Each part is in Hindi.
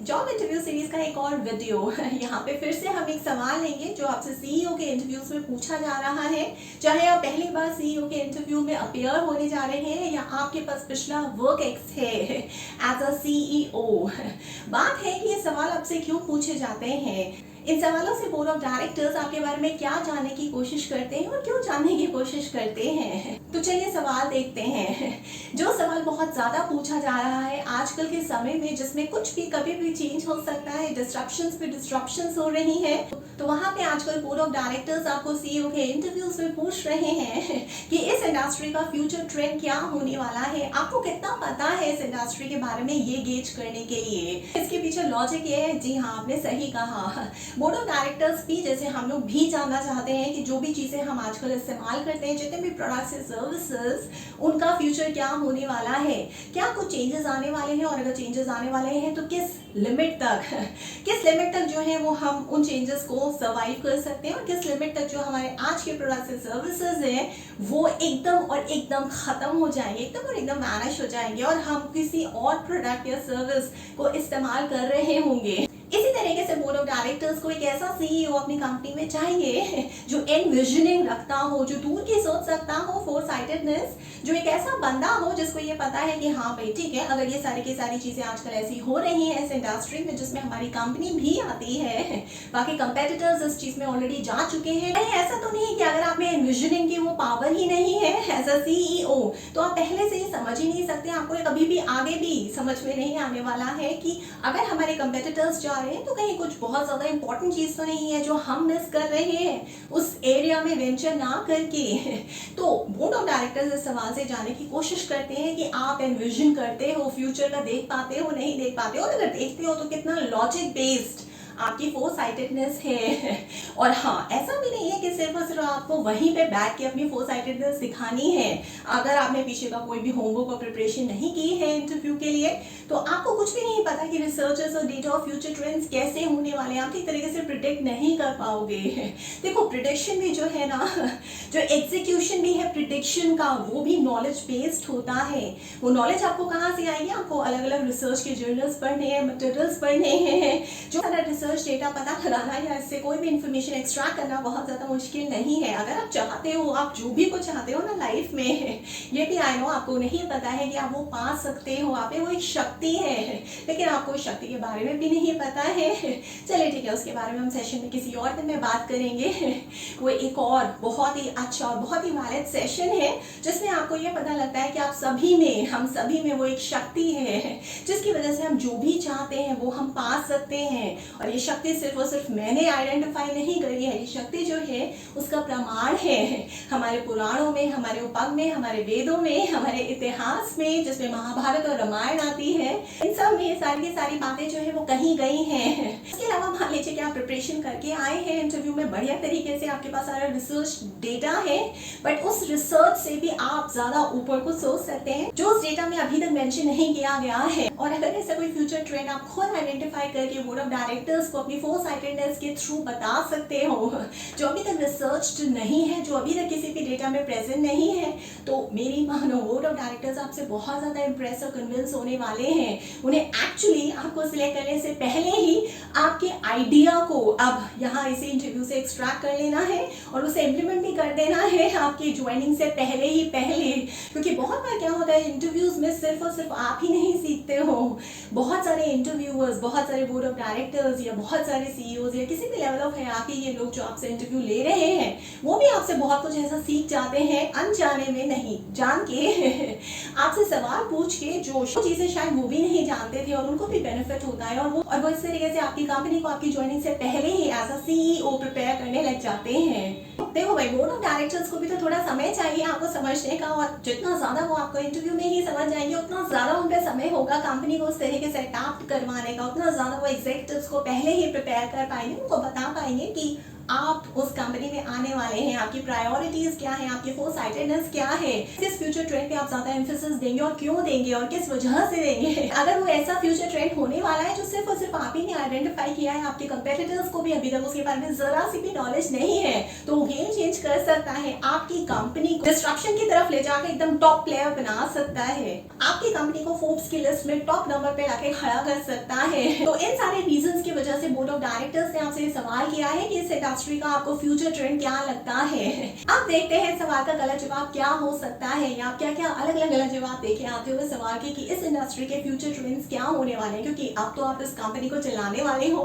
जॉब इंटरव्यू सीरीज का एक और वीडियो। यहाँ पे फिर से हम एक सवाल लेंगे जो आपसे सीईओ के इंटरव्यूज में पूछा जा रहा है। चाहे आप पहली बार सीईओ के इंटरव्यू में अपियर होने जा रहे हैं या आपके पास पिछला वर्क एक्स है एज अ सीईओ। बात है कि ये सवाल आपसे क्यों पूछे जाते हैं। इन सवालों से बोर्ड ऑफ डायरेक्टर्स आपके बारे में क्या जानने की कोशिश करते हैं और क्यों जानने की कोशिश करते हैं। तो चलिए सवाल देखते हैं। जो सवाल बहुत ज्यादा पूछा जा रहा है आजकल के समय में, जिसमें कुछ भी कभी भी चेंज हो सकता है, डिस्ट्रप्शंस पे डिस्ट्रप्शंस हो रही है, तो वहां पे आजकल बोर्ड ऑफ डायरेक्टर्स आपको सीईओ के इंटरव्यूज में पूछ रहे हैं कि इस इंडस्ट्री का फ्यूचर ट्रेंड क्या होने वाला है। आपको कितना पता है इस इंडस्ट्री के बारे में, ये गेज करने के लिए। इसके पीछे लॉजिक ये है, जी हाँ आपने सही कहा, बोर्ड ऑफ डायरेक्टर्स भी जैसे हम लोग भी जानना चाहते हैं कि जो भी चीजें हम आजकल इस्तेमाल करते हैं, जितने भी प्रोडक्ट्स या सर्विसेज, उनका फ्यूचर क्या होने वाला है, क्या कुछ चेंजेस आने वाले हैं, और अगर चेंजेस आने वाले हैं तो किस लिमिट तक जो है वो हम उन चेंजेस को सर्वाइव कर सकते हैं, और किस लिमिट तक जो हमारे आज के प्रोडक्ट्स या सर्विसेज हैं वो एकदम खत्म हो जाएंगे, एकदम वैनिश हो जाएंगे और हम किसी और प्रोडक्ट या सर्विस को इस्तेमाल कर रहे होंगे। इसी तरीके से बोर्ड ऑफ डायरेक्टर्स को एक ऐसा सीईओ अपनी कंपनी में चाहिए जो एनविजनिंग रखता हो, जो दूर की सोच सकता हो, फोरसाइटेडनेस, जो एक ऐसा बंदा हो जिसको ये पता है कि हाँ भाई ठीक है, अगर ये सारी की सारी चीजें आजकल ऐसी हो रही हैं इस इंडस्ट्री में जिसमें हमारी कंपनी भी आती है, बाकी कंपेटिटर्स इस चीज में ऑलरेडी जा चुके हैं, ऐसा तो नहीं कि अगर आप में एनविजनिंग की वो पावर ही नहीं है एज अ सीईओ तो आप पहले से ही समझ ही नहीं सकते। आपको कभी भी आगे भी समझ में नहीं आने वाला है कि अगर हमारे कंपेटिटर्स जा रहे हैं तो कहीं कुछ बहुत ज्यादा इंपॉर्टेंट चीज तो नहीं है जो हम मिस कर रहे हैं उस एरिया में वेंचर ना करके। तो बोर्ड ऑफ डायरेक्टर्स इस सवाल से जानने की कोशिश करते हैं कि आप एनविजन करते हो, फ्यूचर का देख पाते हो, नहीं देख पाते हो, और अगर देखते हो तो कितना लॉजिक बेस्ड आपकी फोरसाइटेडनेस है। और हाँ, ऐसा भी नहीं है कि सिर्फ और सिर्फ आपको वहीं पे बैठ के अपनी फोरसाइटेडनेस दिखानी है। अगर आपने पीछे का कोई भी होमवर्क और प्रिपरेशन नहीं की है इंटरव्यू के लिए तो आपको कुछ भी नहीं पता कि रिसर्चर्स और डेटा और फ्यूचर ट्रेंड्स कैसे होने वाले हैं, आप ठीक तरीके से प्रिडिक्ट नहीं कर पाओगे। देखो, प्रिडिक्शन भी जो है ना, जो एग्जीक्यूशन भी है प्रिडिक्शन का, वो भी नॉलेज बेस्ड होता है। वो नॉलेज आपको कहाँ से आएगी? आपको अलग अलग रिसर्च के जर्नल्स पढ़ने हैं, मटेरियल्स पढ़ने हैं, जो सारा रिसर्च डेटा पता लगाना या इससे कोई भी इंफॉर्मेशन एक्सट्रैक्ट करना बहुत ज्यादा मुश्किल नहीं है। अगर आप चाहते हो, आप जो भी कुछ चाहते हो ना लाइफ में, ये भी आई नो आपको नहीं पता है कि आप वो पा सकते हो, आप वो एक शक्ति है, लेकिन आपको उस शक्ति के बारे में भी नहीं पता है। चलिए ठीक है, उसके बारे में हम सेशन में किसी और दिन में बात करेंगे। वो एक और बहुत ही अच्छा और बहुत ही वैलिड सेशन है जिसमें आपको ये पता लगता है कि आप सभी में, हम सभी में वो एक शक्ति है जिसकी वजह से हम जो भी चाहते हैं वो हम पा सकते हैं। और ये शक्ति सिर्फ और सिर्फ मैंने आइडेंटिफाई नहीं करी है, ये शक्ति जो है उसका प्रमाण है हमारे पुराणों में, हमारे उपग में, हमारे वेदों में, हमारे इतिहास में, जिसमें महाभारत और रामायण आती है। इन सब में सारी की सारी बातें जो है वो कहीं गई हैं। इसके अलावा मान लीजिए कि आप प्रिपरेशन करके आए हैं इंटरव्यू में बढ़िया तरीके से, आपके पास सारा रिसर्च डेटा है, बट उस रिसर्च से भी आप ज्यादा ऊपर को सोच सकते हैं जो उस डेटा में अभी तक मेंशन नहीं किया गया है। और अगर ऐसा कोई फ्यूचर ट्रेंड आप खुद आइडेंटिफाई करके बोर्ड ऑफ डायरेक्टर्स को अपनी फोरसाइटेडनेस के थ्रू बता सकते हो, जो अभी तक रिसर्च्ड नहीं है, जो अभी तक किसी भी डेटा में प्रेजेंट नहीं है, तो मेरी मानो बोर्ड ऑफ डायरेक्टर्स आपसे बहुत ज्यादा इंप्रेस और कन्विंस होने वाले हैं। उन्हें एक्चुअली आपको सिलेक्ट करने से पहले ही आपके आइडिया को अब यहाँ इसे इंटरव्यू से एक्सट्रैक्ट कर लेना है और उसे इम्प्लीमेंट भी कर देना है आपकी ज्वाइनिंग से पहले ही क्योंकि बहुत बार क्या होता है इंटरव्यूज में सिर्फ और सिर्फ आप ही नहीं सीखते हो, बहुत सारे इंटरव्यूअर्स, बहुत सारे बोर्ड ऑफ डायरेक्टर्स या बहुत सारे सीईओज या किसी भी लेवल ऑफ हायरार्की ये लोग जो आपसे इंटरव्यू ले रहे हैं वो भी आपसे बहुत कुछ ऐसा सीख जाते हैं, अनजाने में नहीं, जान के आपसे सवाल पूछ के जो चीजें शायद वो भी नहीं जानते थे और उनको भी बेनिफिट होता है, और वो इस तरीके से आपकी कंपनी को आपकी ज्वाइनिंग से पहले ही एज अ सीईओ प्रिपेयर करने लग जाते हैं। देखो भाई, बोर्ड ऑफ डायरेक्टर्स को भी तो थोड़ा समय चाहिए आपको समझने का, और जितना ज्यादा वो आपको इंटरव्यू में ही समझ जाएंगे उतना ज्यादा उन पे समय होगा कंपनी को उस तरीके से अडॉप्ट करवाने का, उतना ज्यादा वो एग्जीक्यूटिव्स को पहले ही प्रिपेयर कर पाएंगे, उनको बता पाएंगे कि आप उस कंपनी में आने वाले हैं, आपकी प्रायोरिटीज क्या है, आपकी फोरसाइटेडनेस क्या है, किस फ्यूचर ट्रेंड पे आप ज्यादा एम्फेसिस देंगे और क्यों देंगे और किस वजह से देंगे। अगर वो ऐसा फ्यूचर ट्रेंड होने वाला है जो सिर्फ और सिर्फ आप ही ने आइडेंटिफाई किया है, आपके कंपेटिटर्स को भी अभी तक उसके बारे में जरा सी भी नॉलेज नहीं है, तो वो गेम चेंज कर सकता है, आपकी कंपनी को डिस्ट्रक्शन की तरफ ले जाकर एकदम टॉप प्लेयर बना सकता है, आपकी कंपनी को फोर्ब्स की लिस्ट में टॉप नंबर पे लाके खड़ा कर सकता है। तो इन सारे रीजंस की वजह से बोर्ड ऑफ डायरेक्टर्स ने आपसे सवाल किया है कि इस इंडस्ट्री का आपको फ्यूचर ट्रेंड क्या लगता है। अब देखते हैं सवाल का गलत जवाब क्या हो सकता है, या क्या क्या अलग अलग गलत जवाब देखे आते हुए सवाल के कि इस इंडस्ट्री के फ्यूचर ट्रेंड्स क्या होने वाले हैं, क्योंकि अब तो आप इस कंपनी को चलाने वाले हो,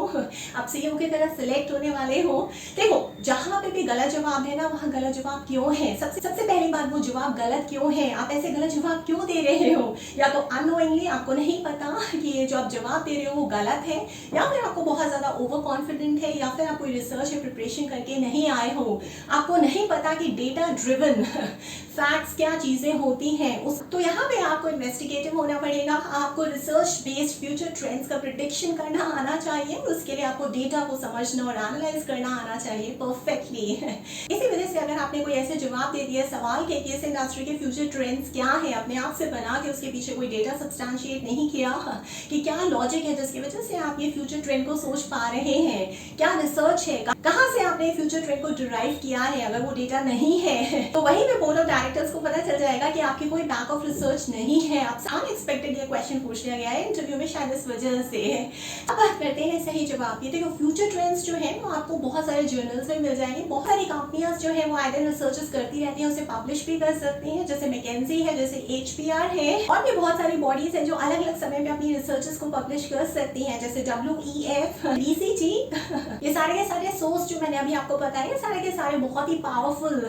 आप सीईओ की तरह सिलेक्ट होने वाले हो। देखो, जहां पे भी गलत जवाब है ना, वहां गलत जवाब क्यों है। सबसे पहली बात, वो जवाब गलत क्यों है, आप ऐसे गलत जवाब क्यों दे रहे हो। या तो अननोइंगली आपको नहीं पता कि ये जो आप जवाब दे रहे हो वो गलत है, या फिर आपको बहुत ज्यादा ओवर कॉन्फिडेंट है, या फिर आप कोई रिसर्च या प्रिपरेशन करके नहीं आए हो, आपको नहीं पता कि डेटा ड्रिवन फैक्ट्स क्या चीजें होती हैं। तो यहाँ पे आपको इन्वेस्टिगेटिव होना पड़ेगा, आपको रिसर्च बेस्ड फ्यूचर ट्रेंड्स का प्रिडिक्शन करना आना चाहिए, उसके लिए आपको डेटा को समझना और एनालाइज करना आना चाहिए परफेक्टली। इसी वजह से अगर आपने कोई ऐसे जवाब दे दिया सवाल के कि इस इंडस्ट्री के फ्यूचर ट्रेंड्स क्या है, अपने आप से बना के उसके पीछे कोई डेटा सब्सटैंशिएट नहीं किया कि क्या लॉजिक है जिसकी वजह से आप ये फ्यूचर ट्रेंड को सोच पा रहे हैं, क्या रिसर्च है, कहाँ से आपने फ्यूचर ट्रेंड को डिराइव किया है, अगर वो डेटा नहीं है तो वहीं पे बोर्ड ऑफ डायरेक्टर्स को पता चल जाएगा कि आपकी कोई बैक ऑफ रिसर्च नहीं है, आपसे अनएक्सपेक्टेड ये क्वेश्चन पूछ लिया गया है इंटरव्यू में शायद इस वजह से। अब बात करते हैं सही जवाब की। देखो, फ्यूचर ट्रेंड्स जो है वो आपको बहुत सारे जर्नल्स में मिल जाएंगे, बहुत सारी कंपनियां जो है वो आइडल रिसर्चेस करती रहती हैं, उसे पब्लिश भी कर सकती हैं, जैसे मैकेंजी है, जैसे HBR है, और भी बहुत सारी बॉडीज हैं जो अलग अलग समय में अपनी रिसर्चेस को पब्लिश कर सकती हैं, जैसे WEF, BCG। ये सारे के सारे सोर्स जो मैंने अभी आपको बताया, सारे के सारे बहुत ही पावरफुल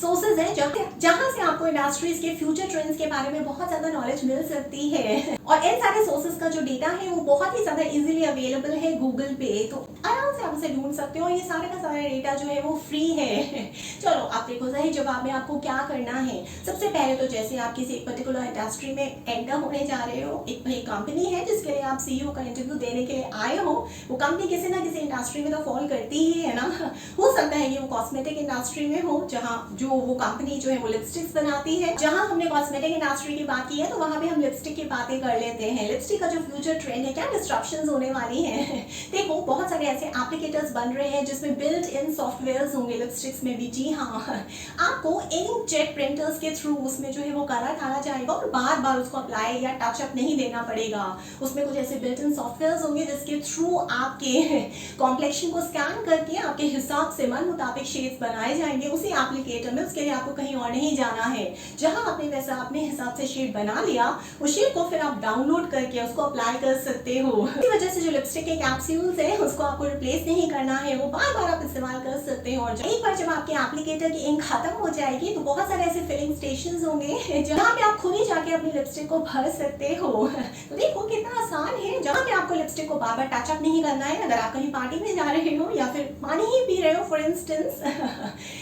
सोर्सेज हैं जहां से आपको इंडस्ट्रीज के फ्यूचर ट्रेंड्स के बारे में बहुत ज्यादा नॉलेज मिल सकती है। और इन सारे सोर्सेज का जो डेटा है वो बहुत ही ज्यादा इजीली अवेलेबल है गूगल पे, तो आराम से आप उसे ढूंढ सकते हो। ये सारे का सारा डेटा जो है वो फ्री है। चलो, आप देखो सही जवाब में आपको क्या करना है। सबसे पहले तो जैसे आप किसी एक पर्टिकुलर इंडस्ट्री में एंटर होने जा रहे हो, एक कंपनी है जिसके लिए आप CEO का इंटरव्यू देने के लिए आए हो, वो कंपनी किसी ना किसी इंडस्ट्री में तो फॉल करती ही है ना। हो सकता है ये वो कॉस्मेटिक इंडस्ट्री में हो, जहाँ जो वो कंपनी जो है वो लिपस्टिक्स बनाती है। जहाँ हमने कॉस्मेटिक इंडस्ट्री की बात की है तो वहाँ पे हम लिपस्टिक की बातें कर लेते हैं। लिपस्टिक का जो फ्यूचर ट्रेंड है, क्या डिस्ट्रप्शंस होने वाली है। देखो, बहुत सारे ऐसे एप्लीकेटर्स बन रहे हैं जिसमें बिल्ट इन सॉफ्टवेयर्स होंगे लिपस्टिक्स में भी। जी हाँ, आपको इंकजेट प्रिंटर्स के थ्रू उसमें जो है वो कलर डाला जाएगा और बार बार उसको अप्लाई या टचअप नहीं देना पड़ेगा। उसमें कुछ ऐसे बिल्ट इन सॉफ्टवेयर्स होंगे जिसके थ्रू आपके कॉम्प्लेक्शन को स्कैन करके आपके हिसाब से मन मुताबिक शेड्स बनाए जाएंगे उसी एप्लीकेटर में। उसके लिए आपको कहीं और नहीं जाना है। जहां आपने वैसा अपने हिसाब से शेड बना लिया, उस शेड को फिर आप डाउनलोड करके उसको अप्लाई कर सकते हो। इसी वजह से जो लिपस्टिक के कैप्सूल्स है उसको आपको रिप्लेस नहीं करना है, वो बार बार आप इस्तेमाल कर सकते हो। और एक बार जब आपके एप्लीकेटर की इंक खत्म हो जाएगी तो बहुत सारे ऐसे फिलिंग स्टेशन होंगे जहाँ पे आप खुद ही जाके अपनी लिपस्टिक को भर सकते हो। तो देखो कितना आसान है, जहाँ पे आपको लिपस्टिक को बार बार टचअप नहीं करना है। अगर आप कहीं पार्टी में जा रहे हो या फिर पानी ही पी रहे हो फॉर इंस्टेंस,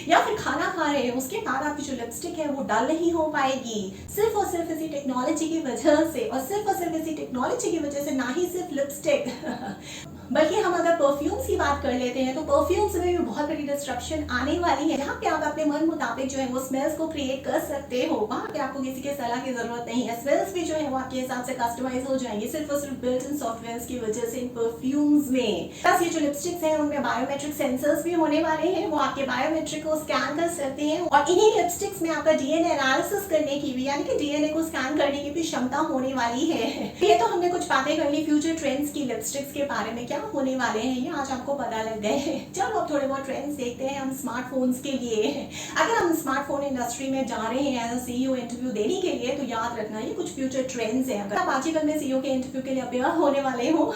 या फिर खाना खा रहे हो, उसके बाद आपकी जो लिपस्टिक है वो डल नहीं हो पाएगी, सिर्फ और सिर्फ इसी टेक्नोलॉजी की वजह से। और सिर्फ और सिर्फ इसी टेक्नोलॉजी की वजह से, ना ही सिर्फ लिपस्टिक बल्कि हम अगर परफ्यूम्स की बात कर लेते हैं तो परफ्यूम्स में भी बहुत बड़ी डिस्ट्रप्शन आने वाली है। जहाँ पे आप अपने मन मुताबिक जो है वो स्मेल्स को क्रिएट कर सकते हो, वहाँ पे आपको किसी के सलाह की जरूरत नहीं है। स्मेल्स भी जो है वो आपके हिसाब से कस्टमाइज हो जाएंगे सिर्फ और सिर्फ बिल्ट इन सॉफ्टवेयर की वजह से इन परफ्यूम्स में। प्लस ये जो लिपस्टिक्स हैं उनमें बायोमेट्रिक सेंसर्स भी होने वाले हैं, वो आपके बायोमेट्रिक को स्कैन कर सकते हैं। और इन्हीं लिपस्टिक्स में आपका DNA एनालिसिस करने की भी, यानी कि DNA को स्कैन करने की भी क्षमता होने वाली है। ये तो हमने कुछ बातें कर ली फ्यूचर ट्रेंड्स की लिपस्टिक्स के बारे में, क्या होने वाले हैं ये आज आपको पता लग गए। चलो अब थोड़े बहुत ट्रेंड्स देखते हैं हम स्मार्टफोन्स के लिए। अगर हम स्मार्टफोन इंडस्ट्री में जा रहे हैं एज अ CEO इंटरव्यू देने के लिए तो याद रखना ये कुछ फ्यूचर ट्रेंड्स हैं। अगर आप आजकल में CEO के इंटरव्यू के लिए अपेयर होने वाले हो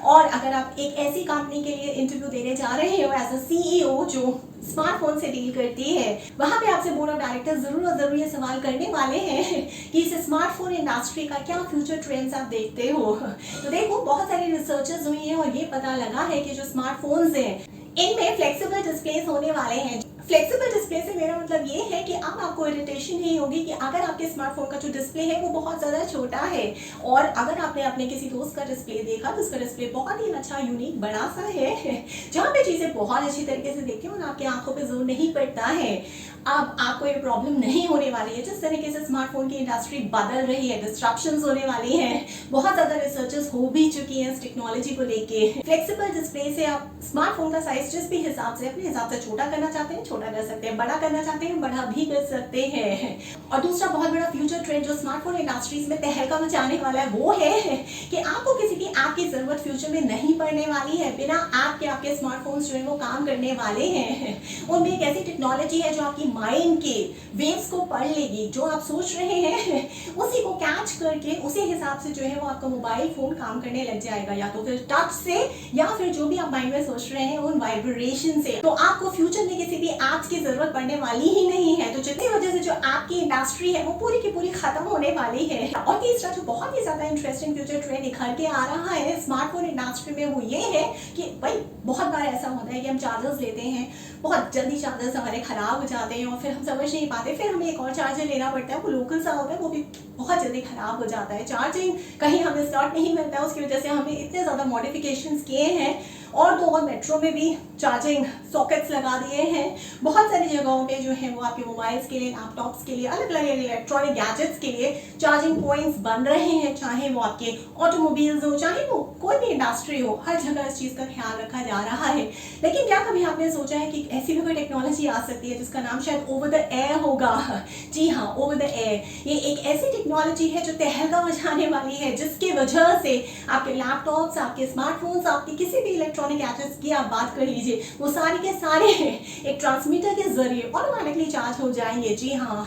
और अगर आप एक ऐसी कंपनी के लिए इंटरव्यू देने जा रहे हो एज अ CEO जो स्मार्टफोन से डील करती है, वहां पे आपसे बोर्ड ऑफ डायरेक्टर जरूर ये सवाल करने वाले हैं कि इस स्मार्टफोन इंडस्ट्री का क्या फ्यूचर ट्रेंड्स आप देखते हो। तो देखो, बहुत सारी रिसर्चेस हुई हैं और ये पता लगा है कि जो स्मार्टफोन्स हैं इनमें फ्लेक्सिबल डिस्प्लेस होने वाले हैं। फ्लेक्सिबल डिस्प्ले से मेरा मतलब ये है कि अब आपको इरिटेशन नहीं होगी कि अगर आपके स्मार्टफोन का जो डिस्प्ले है वो बहुत ज़्यादा छोटा है, और अगर आपने अपने किसी दोस्त का डिस्प्ले देखा तो उसका डिस्प्ले बहुत ही अच्छा यूनिक बड़ा सा है, जहाँ पे चीज़ें बहुत अच्छी तरीके से देखते हो और आपकी आंखों पे जोर नहीं पड़ता है। अब आपको ये प्रॉब्लम नहीं होने वाली है। जिस तरीके से स्मार्टफोन की इंडस्ट्री बदल रही है, डिस्ट्रप्शंस होने वाली हैं, बहुत ज़्यादा रिसर्चेस हो भी चुकी हैं इस टेक्नोलॉजी को लेके। फ्लेक्सिबल डिस्प्ले से आप स्मार्टफोन का साइज जिस भी हिसाब से अपने हिसाब से छोटा करना चाहते हैं छोटा कर सकते हैं, बड़ा करना चाहते हैं बड़ा भी कर सकते हैं। और दूसरा बहुत बड़ा फ्यूचर ट्रेंड जो स्मार्टफोन इंडस्ट्रीज में तहलका मचाने वाला है वो है कि आपको किसी भी ऐप की जरूरत फ्यूचर में नहीं पड़ने वाली है। बिना ऐप के आपके स्मार्टफोन्स जो है वो काम करने वाले हैं। उनमें एक ऐसी टेक्नोलॉजी है जो आपकी माइंड के वेव्स को पढ़ लेगी। जो आप सोच रहे हैं उसी को कैच करके उसी हिसाब से जो है वो आपका मोबाइल फोन काम करने लग जाएगा, या तो फिर टच से या फिर जो भी आप माइंड में सोच रहे हैं उन वाइब्रेशन से। तो आपको फ्यूचर में किसी भी ऐप्स की जरूरत पड़ने वाली ही नहीं है। तो जितनी वजह से जो ऐप की इंडस्ट्री है वो पूरी की पूरी खत्म होने वाली है। और तीसरा जो बहुत ही ज्यादा इंटरेस्टिंग फ्यूचर ट्रेंड निखर के आ रहा है स्मार्टफोन इंडस्ट्री में वो ये है कि भाई बहुत बार ऐसा होता है कि हम चार्जर्स लेते हैं, बहुत जल्दी चार्जर्स हमारे खराब हो जाते हैं और फिर हम समझ नहीं पाते, फिर हमें एक और चार्जर लेना पड़ता है। वो लोकल सा होता है, वो भी बहुत जल्दी खराब हो जाता है। चार्जिंग कहीं हमें स्टार्ट नहीं मिलता है, उसकी वजह से हमने इतने ज़्यादा मॉडिफिकेशंस किए हैं और तो और मेट्रो में भी चार्जिंग सॉकेट्स लगा दिए हैं। बहुत सारी जगहों पे जो है वो आपके मोबाइल्स के लिए, लैपटॉप्स के लिए, अलग अलग इलेक्ट्रॉनिक गैजेट्स के लिए चार्जिंग पॉइंट्स बन रहे हैं। चाहे वो आपके ऑटोमोबाइल्स हो, चाहे वो कोई भी इंडस्ट्री हो, हर जगह इस चीज़ का ख्याल रखा जा रहा है। लेकिन क्या कभी आपने सोचा है कि ऐसी भी कोई टेक्नोलॉजी आ सकती है जिसका नाम शायद ओवर द एयर होगा? जी हाँ, ओवर द एयर। ये एक ऐसी टेक्नोलॉजी है जो तहलका मचाने वाली है, जिसकी वजह से आपके लैपटॉप्स, आपके स्मार्टफोन्स, आपके किसी भी इलेक्ट्रॉनिक गैजेट्स की आप बात कर लीजिए, वो सारे के सारे एक ट्रांसमीटर के जरिए ऑटोमेटिकली चार्ज हो जाएंगे। जी हाँ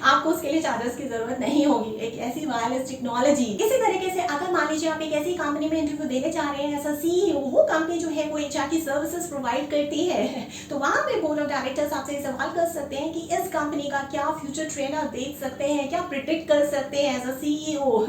आपको उसके लिए चार्जर्स की जरूरत नहीं होगी। एक ऐसी वायरलेस टेक्नोलॉजी। इसी तरीके से अगर मान लीजिए आप एक ऐसी कंपनी में इंटरव्यू देने जा रहे हैं, ऐसा सीईओ, वो कंपनी जो है वो एचआर की सर्विसेज प्रोवाइड करती है, तो वहां पे बोर्ड ऑफ डायरेक्टर्स आपसे सवाल कर सकते हैं कि इस कंपनी का क्या फ्यूचर ट्रेंड आप देख सकते हैं, क्या प्रिडिक्ट कर सकते हैं एज अ सीईओ।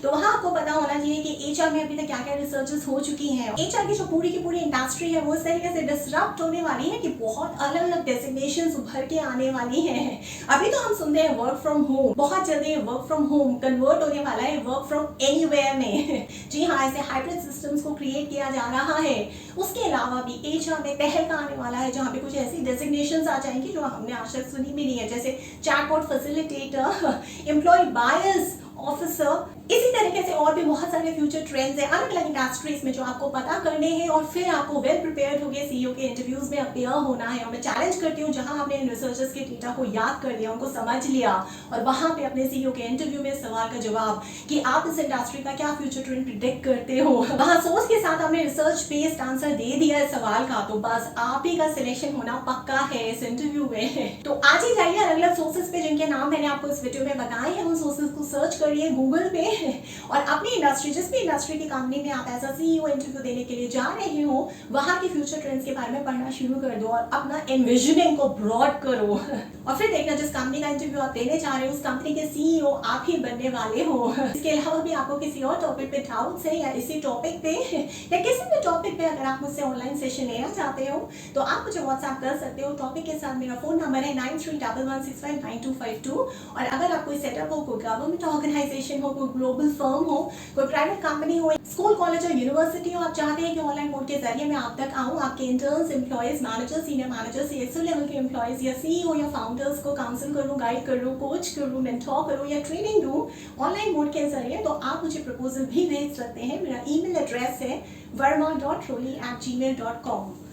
तो वहां आपको पता होना चाहिए कि एचआर में अभी तक क्या क्या रिसर्चेस हो चुकी हैं। एचआर की जो पूरी की पूरी इंडस्ट्री है वो इस तरीके से डिसरप्ट होने वाली है कि बहुत अलग अलग डेजिग्नेशंस उभर के आने वाली हैं। अभी तो हम सुनते हैं वर्क फ्रॉम होम, बहुत जल्दी वर्क फ्रॉम होम कन्वर्ट होने वाला है वर्क फ्रॉम एनीवेयर में। जी हाँ, ऐसे हाइब्रिड सिस्टम्स को क्रिएट किया जा रहा है। उसके अलावा भी एचआर में तहलका आने वाला है, जहाँ पे कुछ ऐसी डेजिग्नेशंस आ जाएंगी जो हमने आज तक सुनी भी नहीं है, जैसे chatbot facilitator, employ buyers officer. इसी तरीके से और भी बहुत सारे फ्यूचर ट्रेंड्स हैं अलग अलग इंडस्ट्रीज में जो आपको पता करने हैं, और फिर आपको वेल प्रिपेयर्ड होकर सीईओ के इंटरव्यूज में अपीयर होना है। और मैं चैलेंज करती हूँ, जहां आपने इन रिसर्चर्स के डेटा को याद कर लिया, उनको समझ लिया, और वहां पे अपने सीईओ के इंटरव्यू में सवाल का जवाब कि आप इस इंडस्ट्री का क्या फ्यूचर ट्रेंड प्रिडिक्ट करते हो, वहां सोच के साथ आपने रिसर्च बेस्ड आंसर दे दिया है सवाल का, तो बस आप ही का सिलेक्शन होना पक्का है इस इंटरव्यू में। तो आज ही जाइए अलग अलग सोर्सेज पे जिनके नाम मैंने आपको इस वीडियो में बताए हैं, उन सोर्सेज को सर्च करिए गूगल पे, और अपनी इंडस्ट्री, जिस भी इंडस्ट्री की कंपनी में आप ऐसा सीईओ इंटरव्यू देने के लिए जा रहे हो, वहां के फ्यूचर ट्रेंड्स के बारे में पढ़ना शुरू कर दो और अपना एनविजनिंग को ब्रॉड करो। और फिर देखना जिस कंपनी का इंटरव्यू आप देने जा रहे हो उस कंपनी के सीईओ आप ही बनने वाले हो। इसके अलावा भी आपको किसी और टॉपिक पे डाउट्स है, या इसी टॉपिक पे या किसी भी टॉपिक पे अगर आप मुझसे ऑनलाइन सेशन लेना चाहते हो तो आप मुझे व्हाट्सएप कर सकते हो। टॉपिक के साथ मेरा फोन नंबर है 9311659252। और अगर आप कोई सेटअप हो, कोई गवर्नमेंट ऑर्गेनाइजेशन हो, कोई ग्लोबल फर्म हो, कोई प्राइवेट कंपनी हो, स्कूल, कॉलेज और यूनिवर्सिटी हो, आप चाहते हैं कि ऑनलाइन मोड के जरिए मैं आप तक आऊँ, आपके interns, employees, manager, senior manager, CSO level के एम्प्लॉयज या सीईओ या फाउंडर्स को काउंसिल करूँ, गाइड करूँ, कोच करूँ, मेंटोर करूँ या ट्रेनिंग दूँ ऑनलाइन मोड के जरिए, तो आप मुझे प्रपोजल भी भेज सकते हैं। मेरा ईमेल एड्रेस है verma.roli@gmail.com।